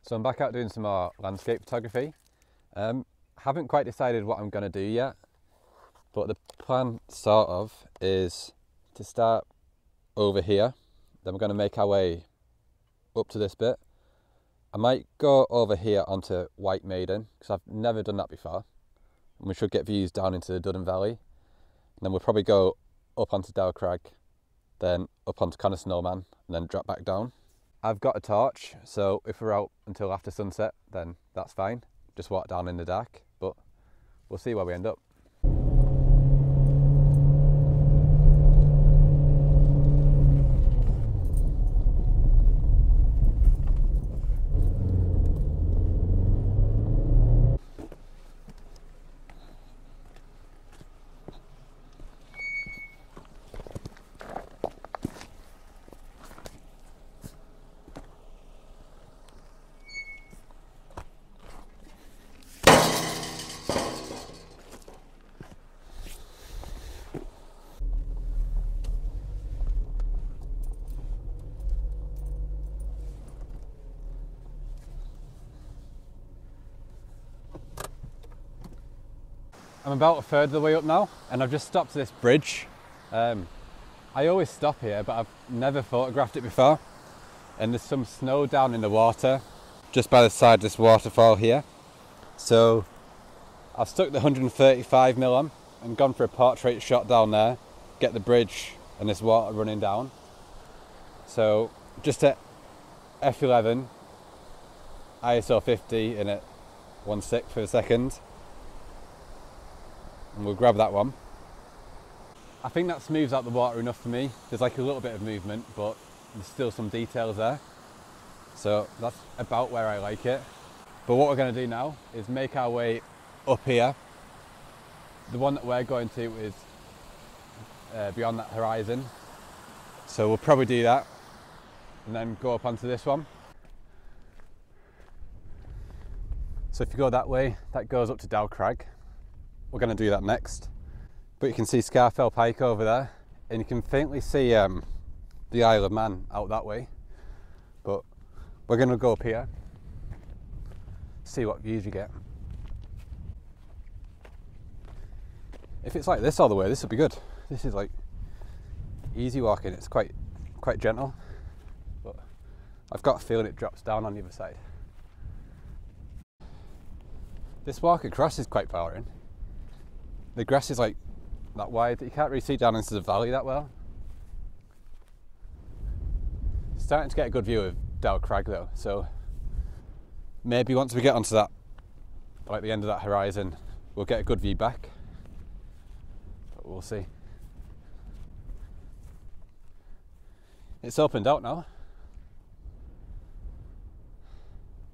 So I'm back out doing some more landscape photography. Haven't quite decided what I'm going to do yet, but the plan sort of is to start over here. Then we're going to make our way up to this bit. I might go over here onto White Maiden because I've never done that before, and we should get views down into the Duddon Valley. And then we'll probably go up onto Dow Crag, then up onto Coniston Old Man, and then drop back down. I've got a torch, so if we're out until after sunset, then that's fine. Just walk down in the dark, but we'll see where we end up. I'm about a third of the way up now, and I've just stopped to this bridge. I always stop here, but I've never photographed it before. And there's some snow down in the water, just by the side of this waterfall here. So I've stuck the 135mm on and gone for a portrait shot down there, get the bridge and this water running down. So just at f11, ISO 50 in at 1/6 of a second. And we'll grab that one. I think that smooths out the water enough for me. There's like a little bit of movement, but there's still some details there. So that's about where I like it. But what we're going to do now is make our way up here. The one that we're going to is beyond that horizon. So we'll probably do that and then go up onto this one. So if you go that way, that goes up to Dow Crag. We're going to do that next. But you can see Scafell Pike over there, and you can faintly see the Isle of Man out that way. But we're going to go up here, see what views you get. If it's like this all the way, this will be good. This is like easy walking. It's quite gentle, but I've got a feeling it drops down on the other side. This walk across is quite powering. The grass is like that wide that you can't really see down into the valley that well. Starting to get a good view of Dow Crag though, so maybe once we get onto that, like the end of that horizon, we'll get a good view back. But we'll see. It's opened out now.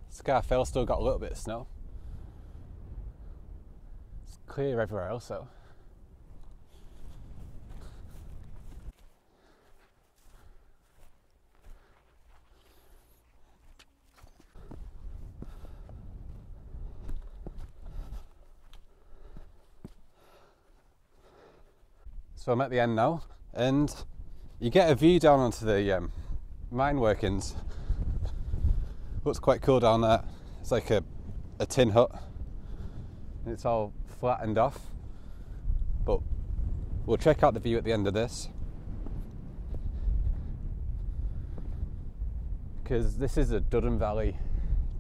Scafell still got a little bit of snow. Clear everywhere else though. So I'm at the end now, and you get a view down onto the mine workings. Looks quite cool down there. It's like a tin hut, and it's all flattened off, but we'll check out the view at the end of this, because this is the Duddon Valley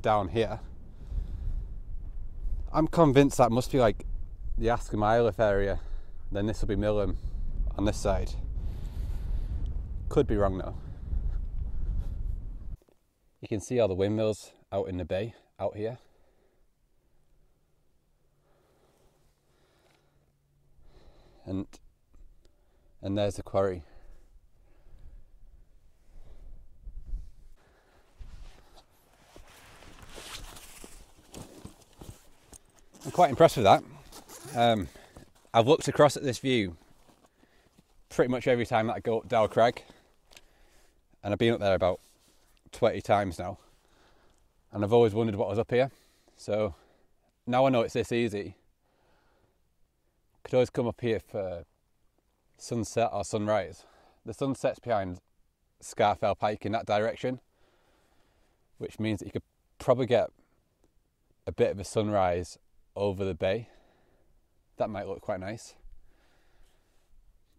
down here. I'm convinced that must be like the Askham Isle area, then this will be Millham on this side. Could be wrong though. You can see all the windmills out in the bay out here. And there's the quarry. I'm quite impressed with that. I've looked across at this view pretty much every time that I go up Dow Crag, and I've been up there about 20 times now, and I've always wondered what was up here. So now I know it's this easy. Could always come up here for sunset or sunrise. The sunset's behind Scafell Pike in that direction, which means that you could probably get a bit of a sunrise over the bay. That might look quite nice.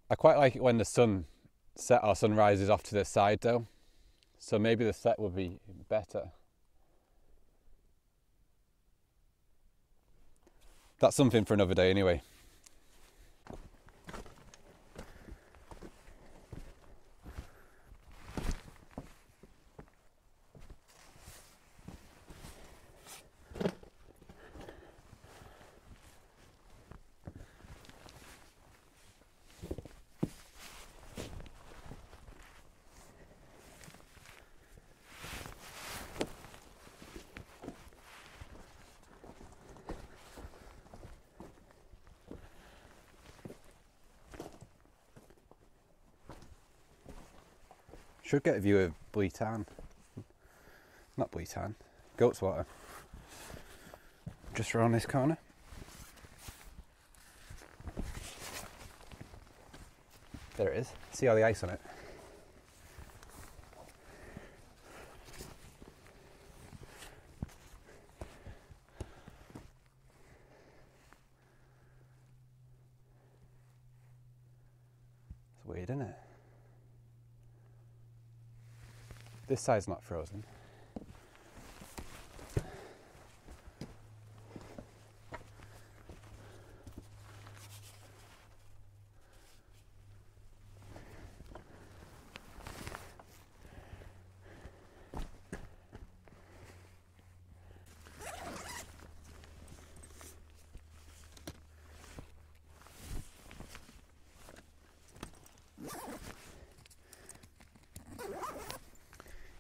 I quite like it when the sun set or sun rises off to the side though, so maybe the set would be better. That's something for another day anyway. Should get a view of Bleetan. Not Bleetan, Goat's Water. Just around this corner. There it is. See all the ice on it. It's weird, isn't it? This side's not frozen.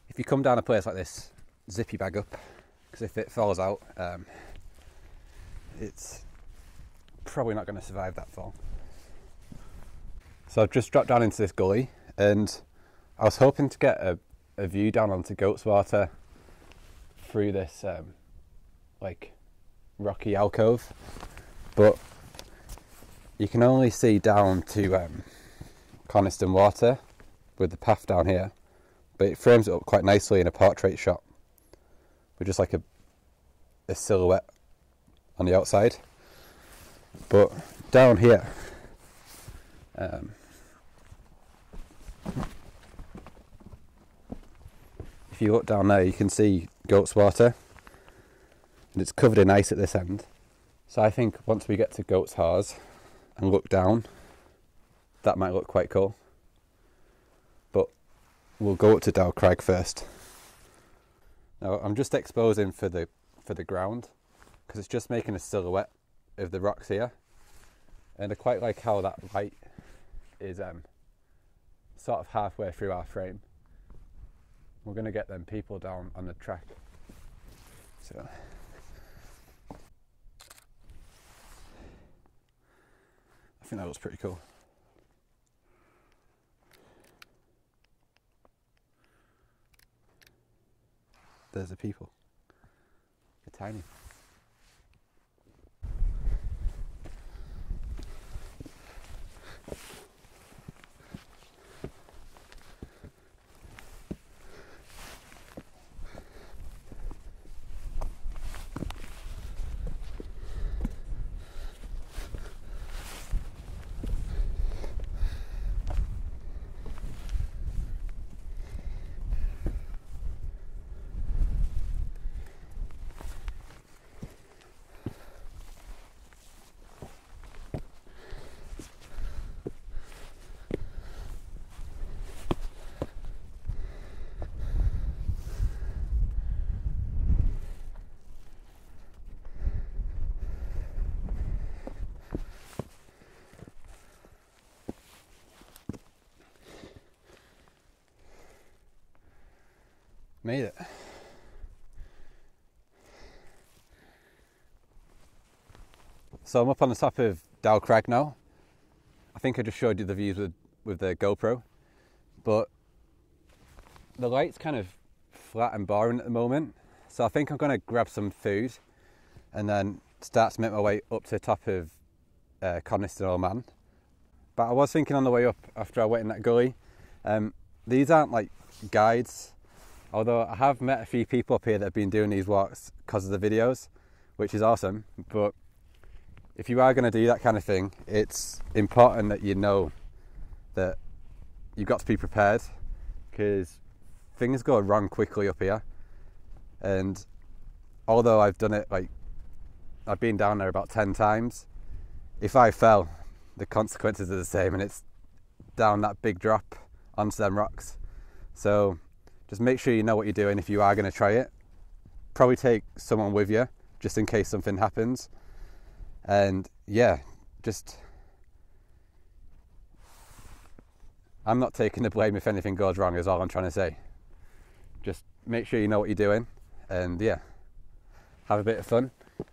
If you come down a place like this, zip your bag up, because if it falls out, it's probably not going to survive that fall. So I've just dropped down into this gully, and I was hoping to get a view down onto Goat's Water through this like rocky alcove, but you can only see down to Coniston Water with the path down here. But it frames it up quite nicely in a portrait shot with just like a silhouette on the outside. But down here, if you look down there, you can see Goat's Water, and it's covered in ice at this end. So I think once we get to Goat's Haws and look down, that might look quite cool. We'll go up to Dow Crag first. Now I'm just exposing for the ground because it's just making a silhouette of the rocks here, and I quite like how that light is sort of halfway through our frame. We're going to get them people down on the track. So I think that looks pretty cool. There's the people. They're tiny. Made it. So I'm up on the top of Dow Crag now. I think I just showed you the views with the GoPro, but the light's kind of flat and boring at the moment, so I think I'm going to grab some food and then start to make my way up to the top of Coniston Old Man. But I was thinking on the way up, after I went in that gully, these aren't like guides Although I have met a few people up here that have been doing these walks because of the videos, which is awesome. But if you are going to do that kind of thing, it's important that you know that you've got to be prepared, because things go wrong quickly up here. And although I've done it, like, I've been down there about 10 times, if I fell, the consequences are the same, and it's down that big drop onto them rocks. So just make sure you know what you're doing if you are going to try it. Probably take someone with you just in case something happens. And yeah, just, I'm not taking the blame if anything goes wrong, is all I'm trying to say. Just make sure you know what you're doing, and yeah, have a bit of fun.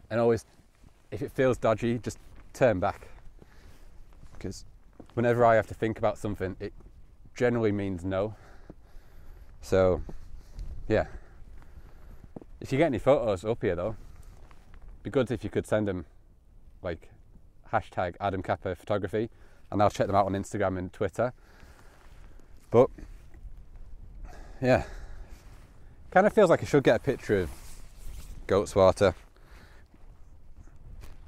And always, if it feels dodgy, just turn back, because whenever I have to think about something, it generally means no. So yeah, if you get any photos up here though, it'd be good if you could send them, like hashtag Adam Kappa photography, and I'll check them out on Instagram and Twitter. But yeah, kind of feels like I should get a picture of Goat's Water.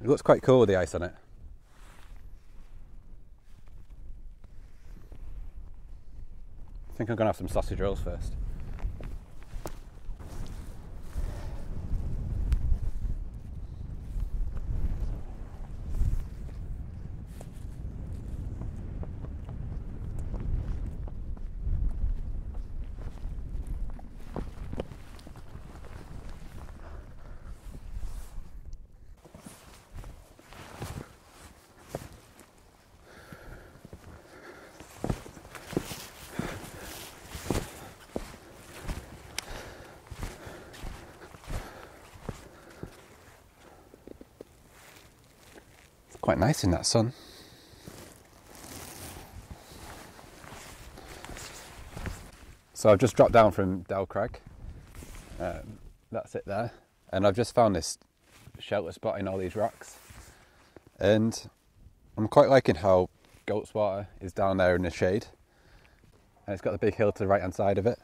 It looks quite cool with the ice on it. I think I'm going to have some sausage rolls first. Quite nice in that sun. So I've just dropped down from Dow Crag. That's it there. And I've just found this shelter spot in all these rocks. And I'm quite liking how Goat's Water is down there in the shade. And it's got the big hill to the right hand side of it.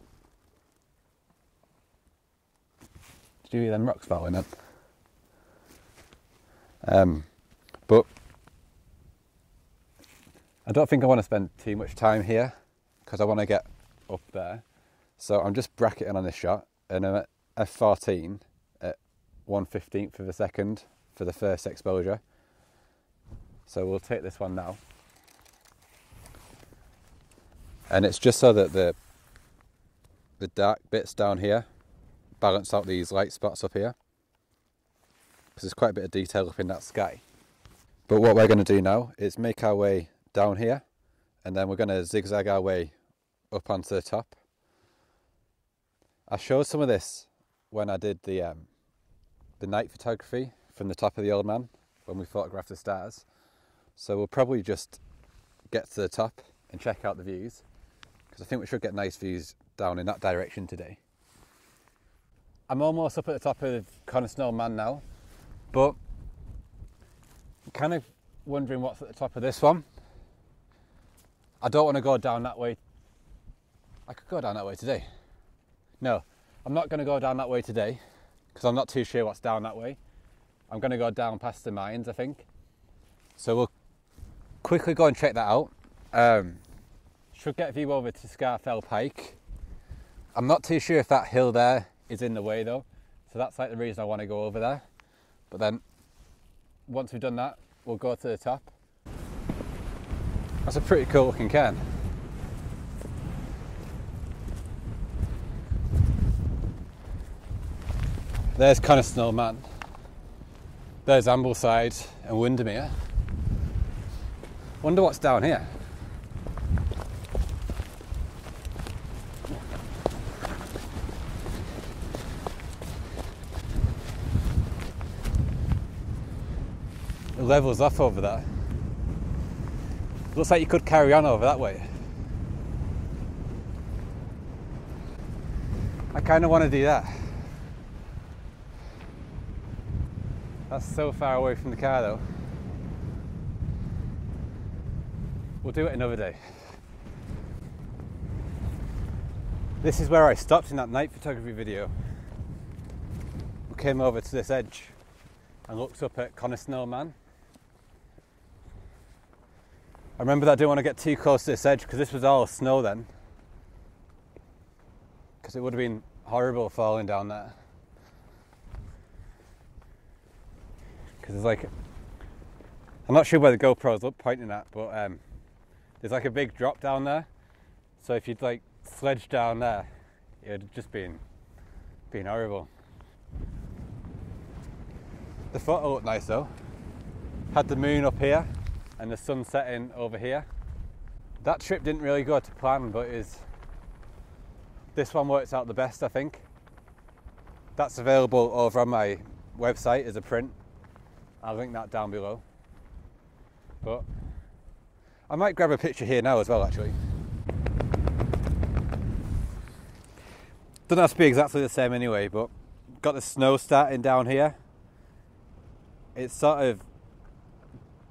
Did you hear them rocks falling in? But I don't think I want to spend too much time here, because I want to get up there. So I'm just bracketing on this shot, and I'm at f14 at 1/15 of a second for the first exposure. So we'll take this one now. And it's just so that the dark bits down here balance out these light spots up here, because there's quite a bit of detail up in that sky. But what we're going to do now is make our way down here, and then we're going to zigzag our way up onto the top. I showed some of this when I did the night photography from the top of the Old Man, when we photographed the stars. So we'll probably just get to the top and check out the views, because I think we should get nice views down in that direction today. I'm almost up at the top of Coniston Old Man now, but I'm kind of wondering what's at the top of this one. I don't want to go down that way. I could go down that way today. No, I'm not going to go down that way today, because I'm not too sure what's down that way. I'm going to go down past the mines, I think. So we'll quickly go and check that out. Should get a view over to Scarfell Pike. I'm not too sure if that hill there is in the way though, so that's like the reason I want to go over there. But then once we've done that, we'll go to the top. That's a pretty cool looking cairn. There's Coniston Old Man. There's Ambleside and Windermere. Wonder what's down here. It levels off over there. Looks like you could carry on over that way. I kind of want to do that. That's so far away from the car though. We'll do it another day. This is where I stopped in that night photography video. We came over to this edge and looked up at Coniston Old Man. I remember that I didn't want to get too close to this edge because this was all snow then. Because it would have been horrible falling down there. Because there's like, I'm not sure where the GoPro's pointing at, but there's like a big drop down there. So if you'd like sledge down there, it would have just been horrible. The photo looked nice though. Had the moon up here and the sun setting over here. That trip didn't really go to plan, but this one worked out the best, I think. That's available over on my website as a print. I'll link that down below. But I might grab a picture here now as well, actually. Doesn't have to be exactly the same anyway, but got the snow starting down here. It's sort of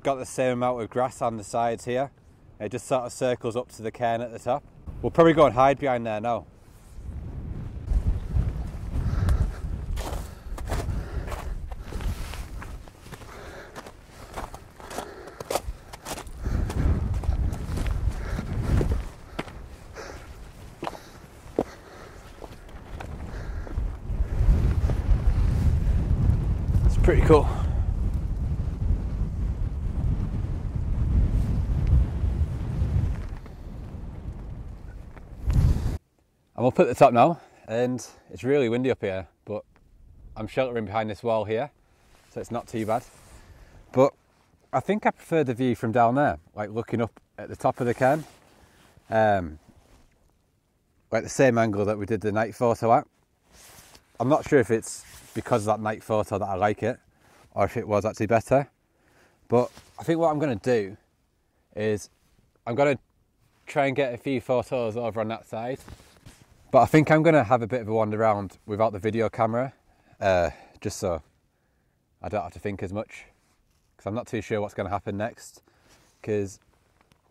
got the same amount of grass on the sides here. It just sort of circles up to the cairn at the top. We'll probably go and hide behind there now. It's pretty cool. I'm up at the top now, and it's really windy up here, but I'm sheltering behind this wall here, so it's not too bad. But I think I prefer the view from down there, like looking up at the top of the cairn. Like the same angle that we did the night photo at. I'm not sure if it's because of that night photo that I like it, or if it was actually better. But I think what I'm going to do is I'm going to try and get a few photos over on that side. But I think I'm going to have a bit of a wander around without the video camera, just so I don't have to think as much, because I'm not too sure what's going to happen next. Because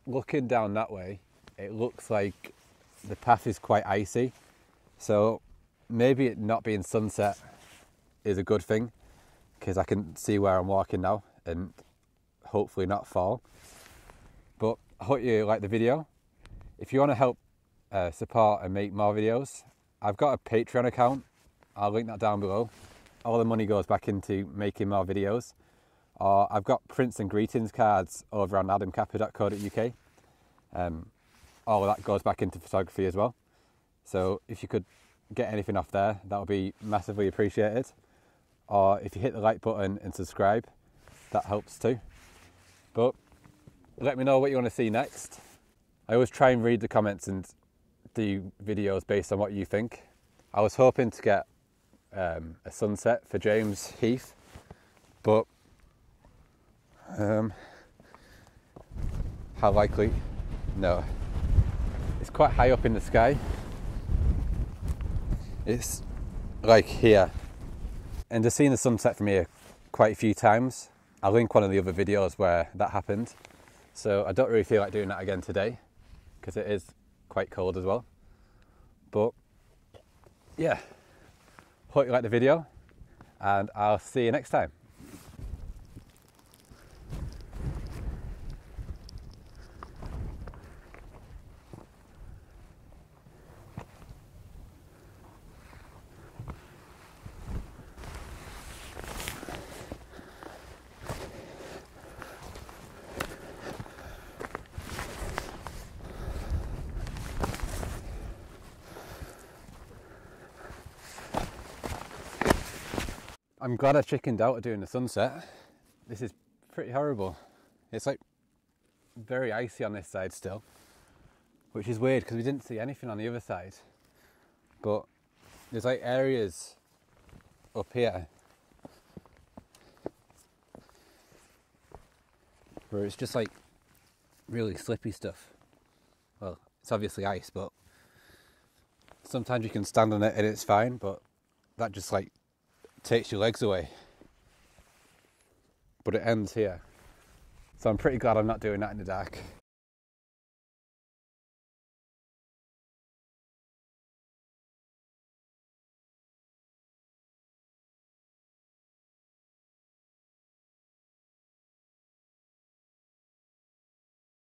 looking down that way, it looks like the path is quite icy, so maybe it not being sunset is a good thing, because I can see where I'm walking now and hopefully not fall. But I hope you like the video. If you want to help support and make more videos, I've got a Patreon account. I'll link that down below. All the money goes back into making more videos. Or I've got prints and greetings cards over on adamkappa.co.uk. All of that goes back into photography as well. So if you could get anything off there, that would be massively appreciated. Or if you hit the like button and subscribe, that helps too. But let me know what you want to see next. I always try and read the comments and do videos based on what you think. I was hoping to get a sunset for James Heath, but how likely? No. It's quite high up in the sky. It's like here. And I've seen the sunset from here quite a few times. I'll link one of the other videos where that happened. So I don't really feel like doing that again today, because it is quite cold as well. But yeah, hope you like the video, and I'll see you next time. I'm glad I chickened out of doing the sunset. This is pretty horrible. It's like very icy on this side still, which is weird because we didn't see anything on the other side. But there's like areas up here where it's just like really slippy stuff. Well, it's obviously ice, but sometimes you can stand on it and it's fine, but that just like takes your legs away. But it ends here. So I'm pretty glad I'm not doing that in the dark.